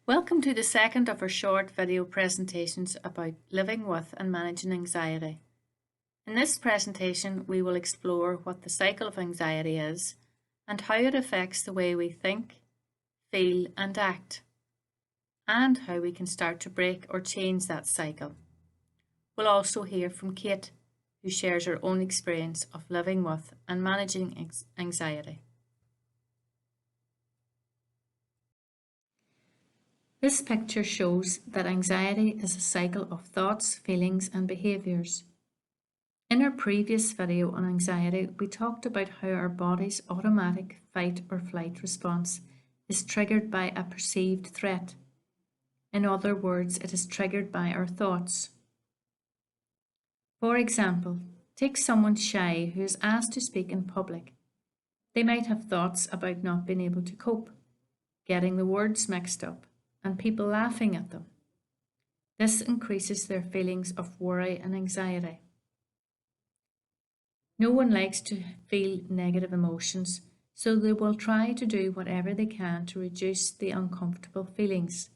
Welcome to the second of our short video presentations about living with and managing anxiety. In this presentation, we will explore what the cycle of anxiety is and how it affects the way we think, feel and act, and how we can start to break or change that cycle. We'll also hear from Kate, who shares her own experience of living with and managing anxiety. This picture shows that anxiety is a cycle of thoughts, feelings and behaviours. In our previous video on anxiety, we talked about how our body's automatic fight or flight response is triggered by a perceived threat. In other words, it is triggered by our thoughts. For example, take someone shy who is asked to speak in public. They might have thoughts about not being able to cope, getting the words mixed up, and people laughing at them. This increases their feelings of worry and anxiety. No one likes to feel negative emotions, so they will try to do whatever they can to reduce the uncomfortable feelings.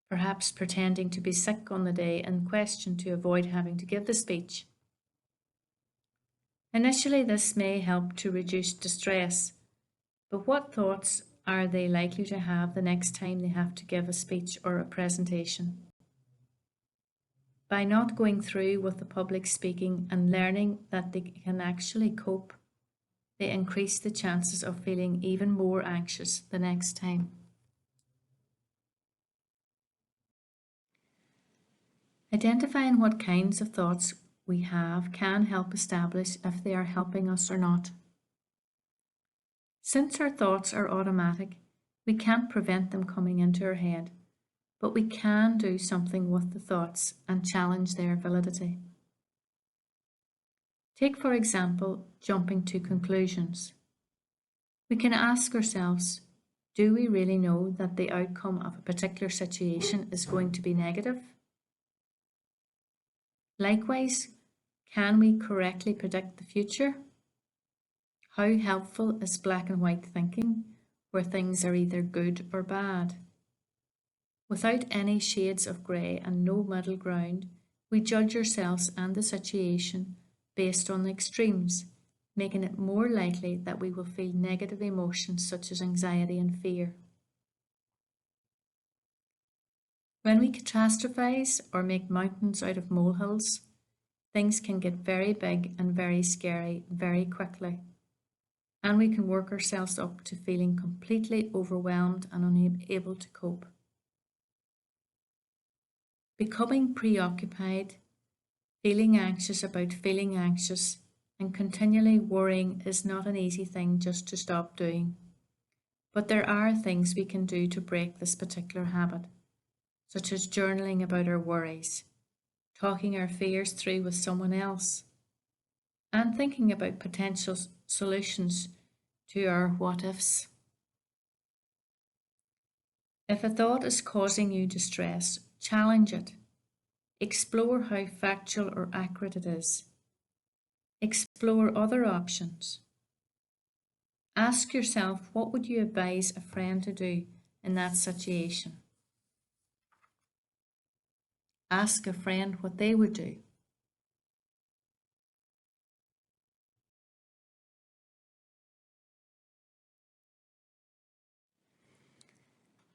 Perhaps pretending to be sick on the day in question to avoid having to give the speech. Initially, this may help to reduce distress, but what thoughts are they likely to have the next time they have to give a speech or a presentation? By not going through with the public speaking and learning that they can actually cope, they increase the chances of feeling even more anxious the next time. Identifying what kinds of thoughts we have can help establish if they are helping us or not. Since our thoughts are automatic, we can't prevent them coming into our head, but we can do something with the thoughts and challenge their validity. Take, for example, jumping to conclusions. We can ask ourselves, do we really know that the outcome of a particular situation is going to be negative? Likewise, can we correctly predict the future? How helpful is black and white thinking, where things are either good or bad? Without any shades of grey and no middle ground, we judge ourselves and the situation based on the extremes, making it more likely that we will feel negative emotions such as anxiety and fear. When we catastrophize or make mountains out of molehills, things can get very big and very scary very quickly. And we can work ourselves up to feeling completely overwhelmed and unable to cope. Becoming preoccupied, feeling anxious about feeling anxious, and continually worrying is not an easy thing just to stop doing. But there are things we can do to break this particular habit, such as journaling about our worries, talking our fears through with someone else, and thinking about potential solutions to our what-ifs. If a thought is causing you distress, challenge it. Explore how factual or accurate it is. Explore other options. Ask yourself, what would you advise a friend to do in that situation? Ask a friend what they would do.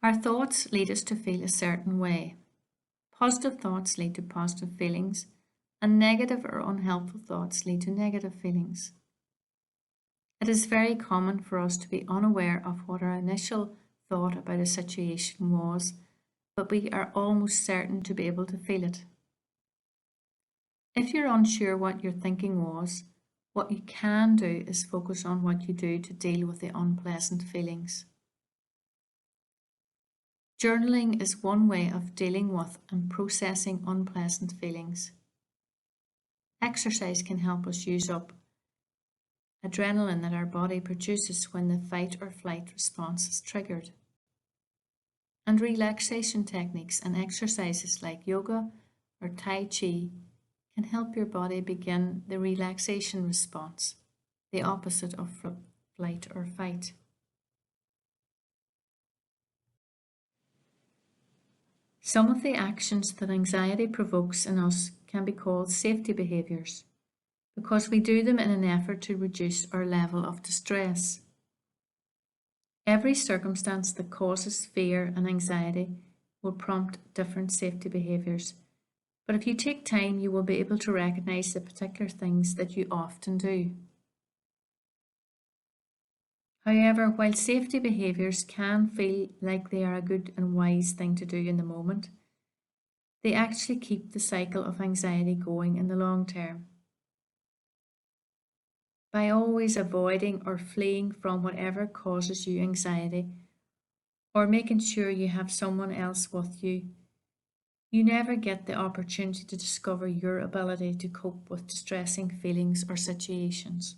Our thoughts lead us to feel a certain way. Positive thoughts lead to positive feelings, and negative or unhelpful thoughts lead to negative feelings. It is very common for us to be unaware of what our initial thought about a situation was, but we are almost certain to be able to feel it. If you're unsure what your thinking was, what you can do is focus on what you do to deal with the unpleasant feelings. Journaling is one way of dealing with and processing unpleasant feelings. Exercise can help us use up adrenaline that our body produces when the fight or flight response is triggered. And relaxation techniques and exercises like yoga or Tai Chi can help your body begin the relaxation response, the opposite of flight or fight. Some of the actions that anxiety provokes in us can be called safety behaviours because we do them in an effort to reduce our level of distress. Every circumstance that causes fear and anxiety will prompt different safety behaviours, but if you take time, you will be able to recognise the particular things that you often do. However, while safety behaviours can feel like they are a good and wise thing to do in the moment, they actually keep the cycle of anxiety going in the long term. By always avoiding or fleeing from whatever causes you anxiety, or making sure you have someone else with you, you never get the opportunity to discover your ability to cope with distressing feelings or situations.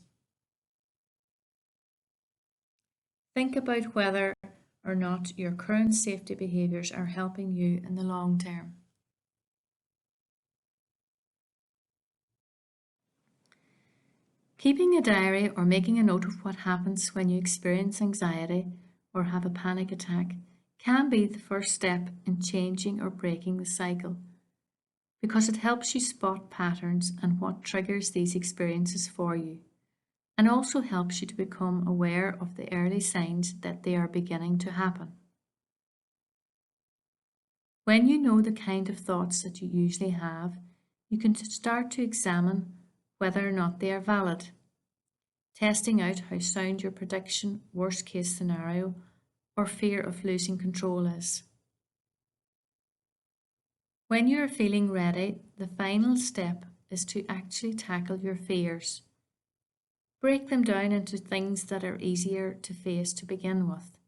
Think about whether or not your current safety behaviours are helping you in the long term. Keeping a diary or making a note of what happens when you experience anxiety or have a panic attack can be the first step in changing or breaking the cycle because it helps you spot patterns and what triggers these experiences for you, and also helps you to become aware of the early signs that they are beginning to happen. When you know the kind of thoughts that you usually have, you can start to examine whether or not they are valid, testing out how sound your prediction, worst case scenario, or fear of losing control is. When you are feeling ready, the final step is to actually tackle your fears. Break them down into things that are easier to face to begin with,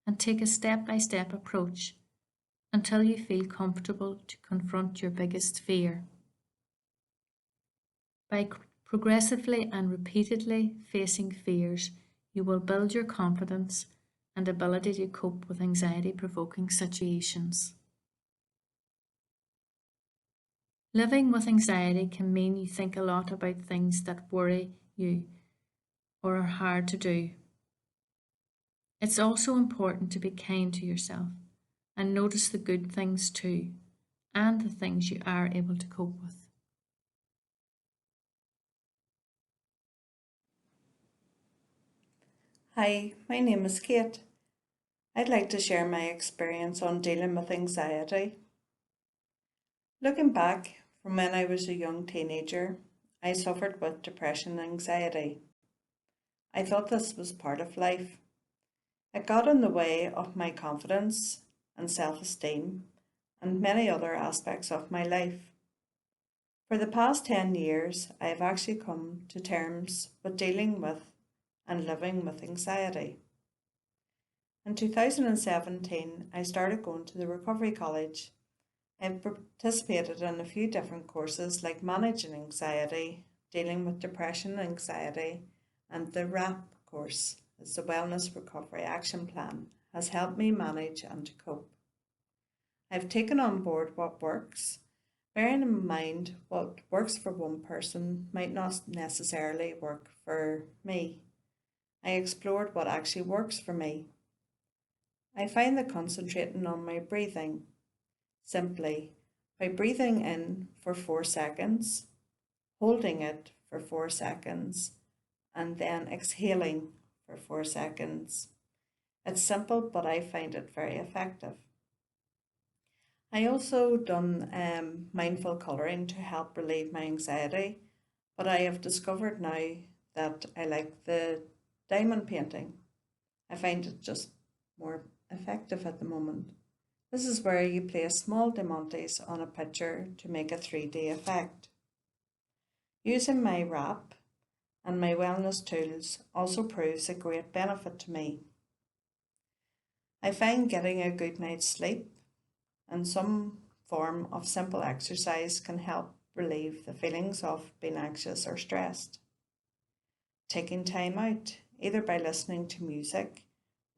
and take a step-by-step approach until you feel comfortable to confront your biggest fear. By progressively and repeatedly facing fears, you will build your confidence and ability to cope with anxiety-provoking situations. Living with anxiety can mean you think a lot about things that worry you or are hard to do. It's also important to be kind to yourself and notice the good things too, and the things you are able to cope with. Hi, my name is Kate. I'd like to share my experience on dealing with anxiety. Looking back from when I was a young teenager, I suffered with depression and anxiety. I thought this was part of life. It got in the way of my confidence and self-esteem and many other aspects of my life. For the past 10 years, I have actually come to terms with dealing with and living with anxiety. In 2017, I started going to the Recovery College. I've participated in a few different courses like Managing Anxiety, Dealing with Depression and Anxiety, and the WRAP course, as the Wellness Recovery Action Plan, has helped me manage and to cope. I've taken on board what works, bearing in mind what works for one person might not necessarily work for me. I explored what actually works for me. I find that concentrating on my breathing, simply by breathing in for 4 seconds, holding it for 4 seconds, and then exhaling for 4 seconds. It's simple, but I find it very effective. I also done mindful colouring to help relieve my anxiety, but I have discovered now that I like the diamond painting. I find it just more effective at the moment. This is where you place small diamantes on a picture to make a 3D effect. Using my WRAP and my wellness tools also proves a great benefit to me. I find getting a good night's sleep and some form of simple exercise can help relieve the feelings of being anxious or stressed. Taking time out, either by listening to music,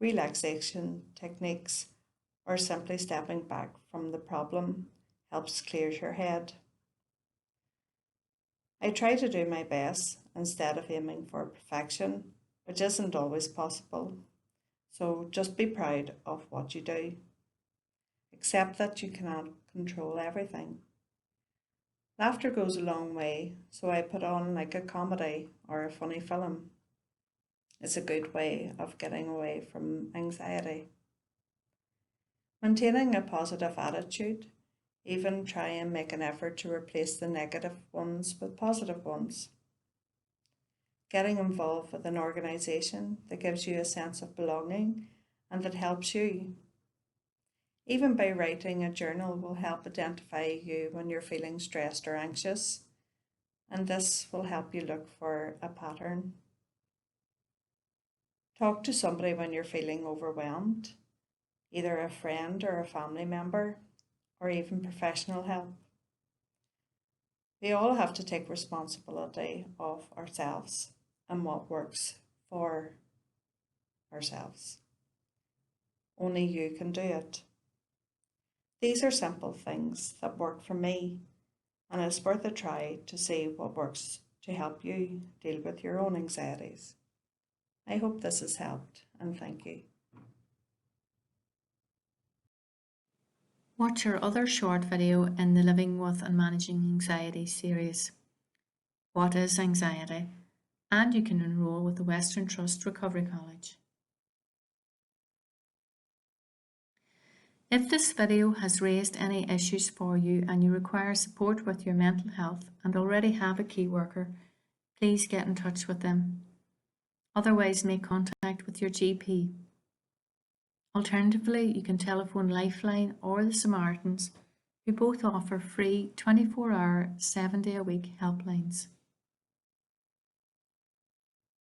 relaxation techniques, or simply stepping back from the problem helps clear your head. I try to do my best instead of aiming for perfection, which isn't always possible. So just be proud of what you do. Accept that you cannot control everything. Laughter goes a long way, so I put on like a comedy or a funny film. It's a good way of getting away from anxiety. Maintaining a positive attitude, even try and make an effort to replace the negative ones with positive ones. Getting involved with an organisation that gives you a sense of belonging and that helps you. Even by writing a journal will help identify you when you're feeling stressed or anxious, and this will help you look for a pattern. Talk to somebody when you're feeling overwhelmed, either a friend or a family member, or even professional help. We all have to take responsibility of ourselves and what works for ourselves. Only you can do it. These are simple things that work for me, and it's worth a try to see what works to help you deal with your own anxieties. I hope this has helped, and thank you. Watch our other short video in the Living with and Managing Anxiety series. What is anxiety? And you can enrol with the Western Trust Recovery College. If this video has raised any issues for you and you require support with your mental health and already have a key worker, please get in touch with them. Otherwise, make contact with your GP. Alternatively, you can telephone Lifeline or the Samaritans, who both offer free 24-hour, 7-day-a-week helplines.